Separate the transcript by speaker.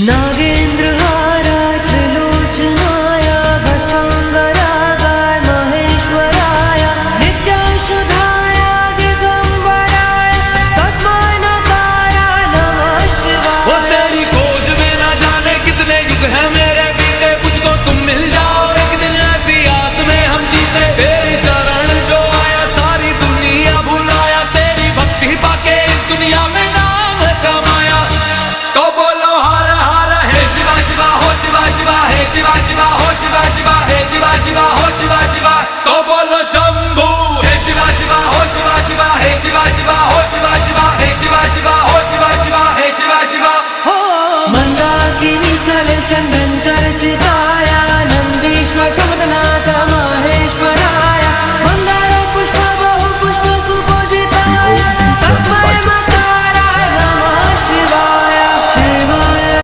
Speaker 1: नागेन्द्रहाराय त्रिलोचनाय भस्मांगरागाय महेश्वराय नित्याशुधाय दिगंबराय तस्मै नकाराय नमः शिवाय।
Speaker 2: वो तेरी खोज में ना जाने कितने युग हैं मेरे बीते, मुझको तुम मिल जाओ एक दिन ऐसी आस में हम जीते। तेरी शरण जो आया सारी दुनिया भुलाया, तेरी भक्ति पाके इस दुनिया में नाम कमाया। तो बोलो हर हर हे शिवा शिवा हो शिवा शिवा हे शिवा शिवा हो शिवा शिवा हे शिवा शिवा हो शिवा शिवा। तो बोलो शंभू हे शिवा शिवा हो शिवा शिवा हे शिवा शिवा हो शिवा शिवा हे शिवा शिवा हो शिवा शिवा हे शिवा शिवा।
Speaker 1: मंदाकिनी सलिल चंदन चर्चिताय